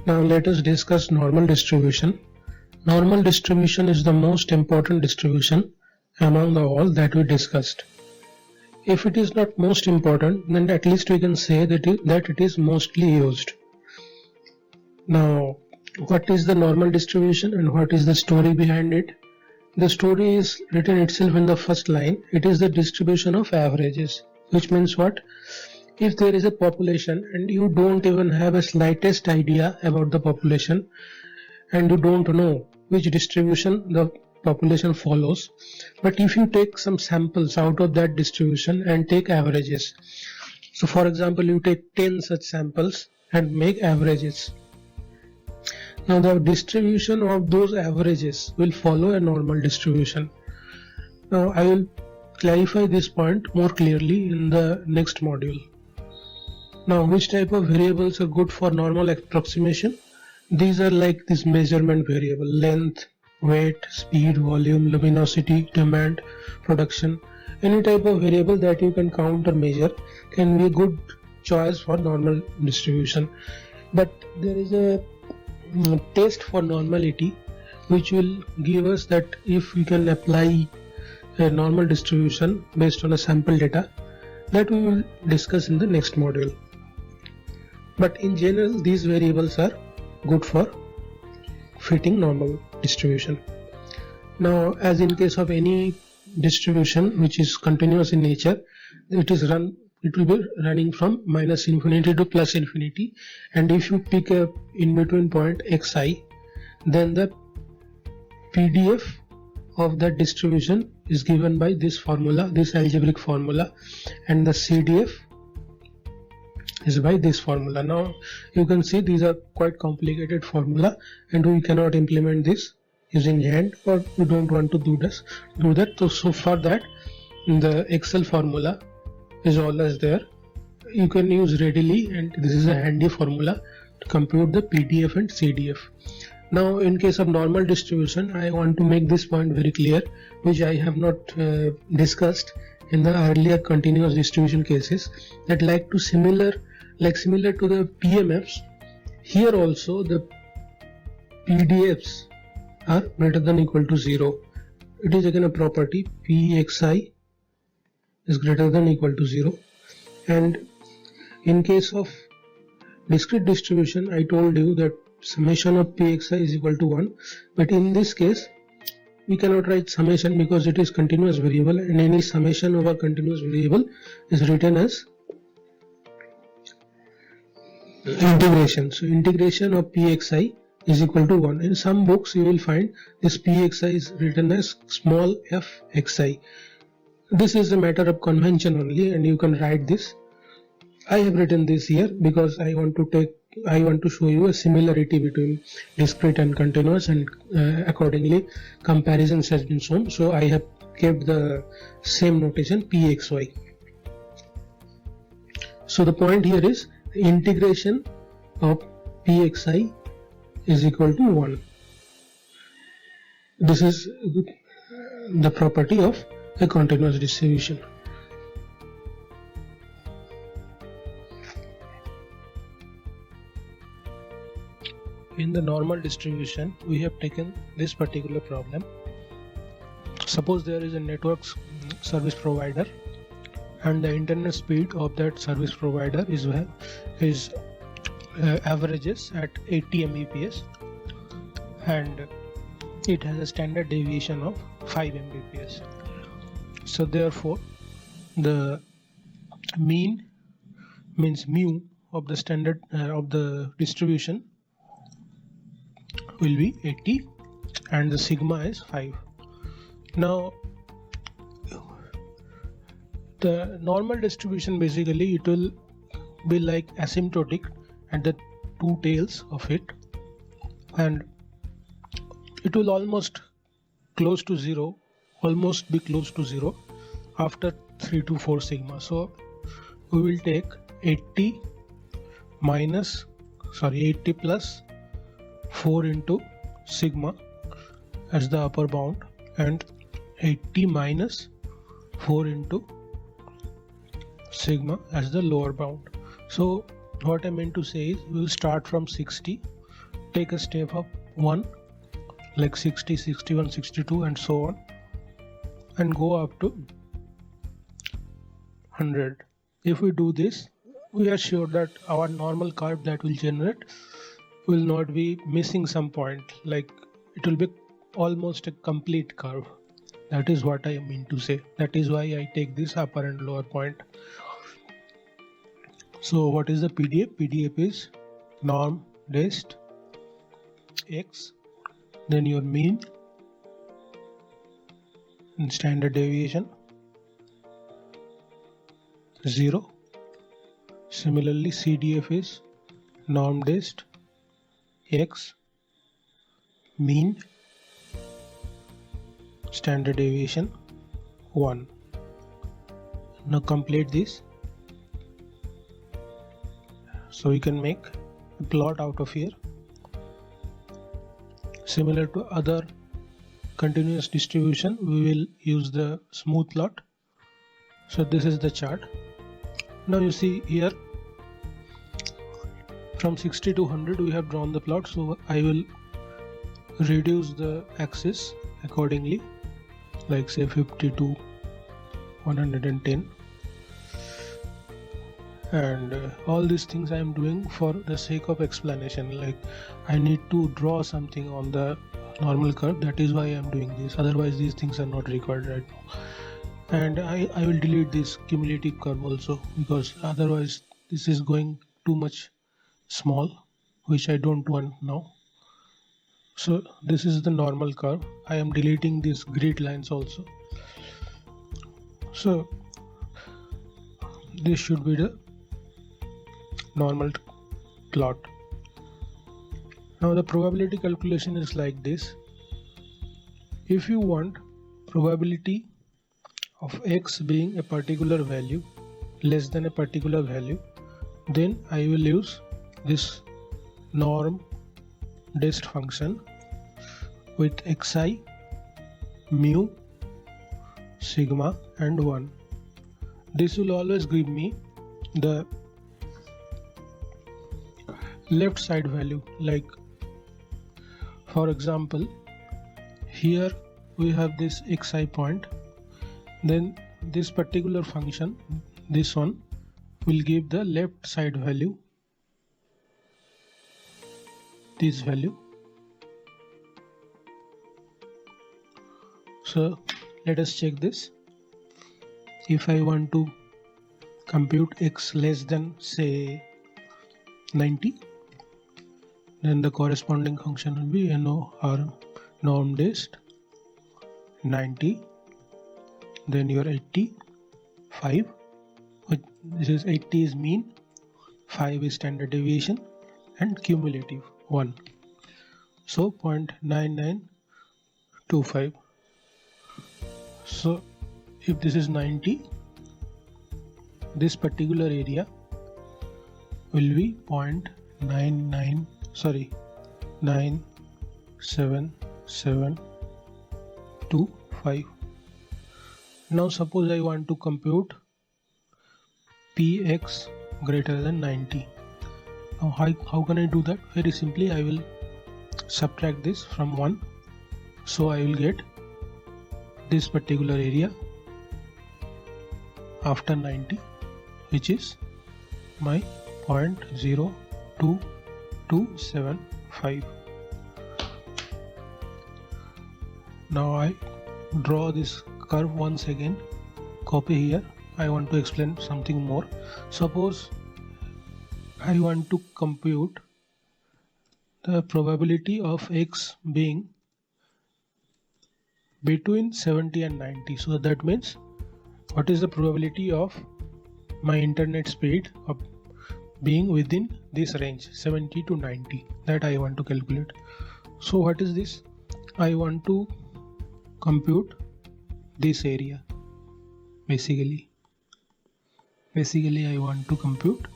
Now let us discuss normal distribution. Normal distribution is the most important distribution among all that we discussed. If it is not most important, then at least we can say that it is mostly used. Now, what is the normal distribution and what is the story behind it? The story is written itself in the first line. It is the distribution of averages, which means what? If there is a population and you don't even have a slightest idea about the population and you don't know which distribution the population follows, but if you take some samples out of that distribution and take averages, so for example you take 10 such samples and make averages, now the distribution of those averages will follow a normal distribution. Now I will clarify this point more clearly in the next module. Now, which type of variables are good for normal approximation? These are like this measurement variable: length, weight, speed, volume, luminosity, demand, production. Any type of variable that you can count or measure can be a good choice for normal distribution. But there is a test for normality which will give us that if we can apply a normal distribution based on a sample data, that we will discuss in the next module. But in general, these variables are good for fitting normal distribution. Now, as in case of any distribution which is continuous in nature, it will be running from minus infinity to plus infinity, and if you pick a in between point xi, then the PDF of that distribution is given by this formula, this algebraic formula, and the CDF is by this formula. Now you can see these are quite complicated formula and we cannot implement this using hand, or we don't want to do that. So for that, the Excel formula is always there. You can use readily, and this is a handy formula to compute the PDF and CDF. Now in case of normal distribution, I want to make this point very clear, which I have not discussed in the earlier continuous distribution cases, that similar to the PMFs, here also the PDFs are greater than or equal to 0. It is again a property, PXI is greater than or equal to 0. And in case of discrete distribution, I told you that summation of PXI is equal to 1, but in this case we cannot write summation because it is continuous variable, and any summation over continuous variable is written as integration. So integration of PXI is equal to 1. In some books you will find this PXI is written as small f xi. This is a matter of convention only, and you can write this. I have written this here because I want to show you a similarity between discrete and continuous, and accordingly comparisons has been shown. So I have kept the same notation PXY. So the point here is integration of PXI is equal to 1. This is the property of a continuous distribution. In the normal distribution, we have taken this particular problem. Suppose there is a network service provider, and the internet speed of that service provider is averages at 80 Mbps, and it has a standard deviation of 5 Mbps. So therefore, the mean means mu of the standard of the distribution will be 80 and the sigma is 5. Now the normal distribution, basically it will be like asymptotic at the two tails of it, and it will almost be close to zero after 3 to 4 sigma. So we will take 80 plus 4 into sigma as the upper bound, and 80 minus 4 into sigma as the lower bound. So what I meant to say is we will start from 60 take a step up 1, like 60, 61, 62 and so on, and go up to 100. If we do this, we are sure that our normal curve that will generate will not be missing some point, like it will be almost a complete curve. That is what I mean to say. That is why I take this upper and lower point. So what is the PDF? PDF is norm dist x, then your mean and standard deviation 0. Similarly, CDF is norm dist x, mean, standard deviation 1. Now complete this. So we can make a plot out of here. Similar to other continuous distribution, we will use the smooth plot. So this is the chart. Now you see here from 60 to 100 we have drawn the plot, so I will reduce the axis accordingly, like say 50 to 110, and all these things I am doing for the sake of explanation, like I need to draw something on the normal curve, that is why I am doing this, otherwise these things are not required right now. And I will delete this cumulative curve also, because otherwise this is going too much small, which I don't want now. So this is the normal curve. I am deleting these grid lines also. So this should be the normal plot. Now the probability calculation is like this. If you want probability of x being a particular value less than a particular value, then I will use this norm dist function with xi, mu, sigma and 1. This will always give me the left side value. Like for example, here we have this xi point, then this particular function, this one, will give the left side value, this value. So let us check this. If I want to compute x less than say 90, then the corresponding function will be norm dist 90, then your 80, 5, this is 80 is mean, 5 is standard deviation and cumulative 1, so 0.9925. So if this is 90, this particular area will be 0.97725. Now suppose I want to compute Px greater than 90. Now how can I do that? Very simply, I will subtract this from 1. So I will get this particular area after 90, which is my 0.02275. Now I draw this curve once again, copy here. I want to explain something more. Suppose I want to compute the probability of x being between 70 and 90. So that means what is the probability of my internet speed of being within this range 70 to 90, that I want to calculate. So what is this? I want to compute this area. Basically I want to compute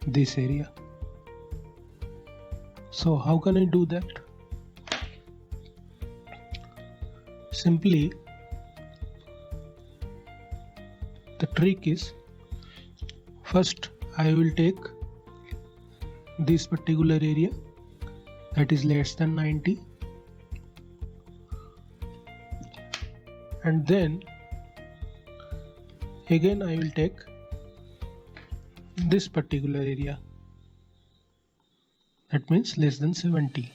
this area. So how can I do that? Simply, the trick is, first I will take this particular area that is less than 90, and then again I will take this particular area, that means less than 70.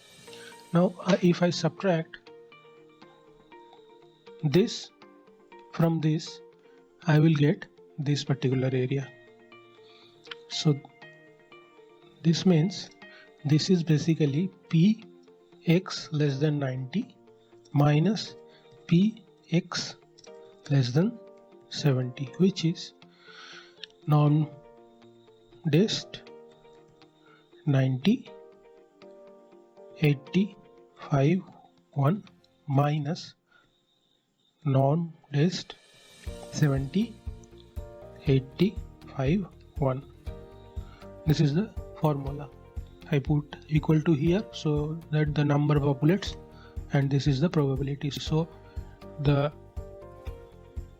Now if I subtract this from this, I will get this particular area. So this means this is basically px less than 90 minus px less than 70, which is non-dist 90 85 1 minus non-dist 70 85 1. This is the formula. I put equal to here so that the number populates, and this is the probability. So the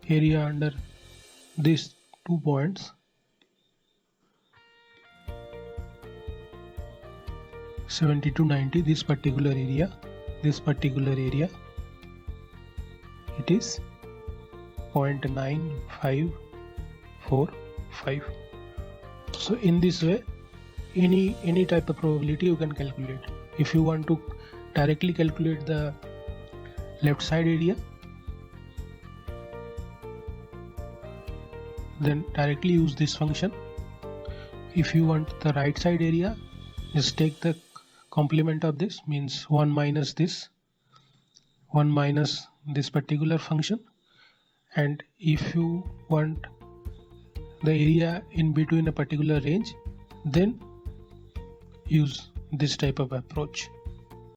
area under these 2 points, 70 to 90, this particular area, it is 0.9545. So in this way, any type of probability you can calculate. If you want to directly calculate the left side area, then directly use this function. If you want the right side area, just take the complement of this, means 1 minus this particular function. And if you want the area in between a particular range, then use this type of approach.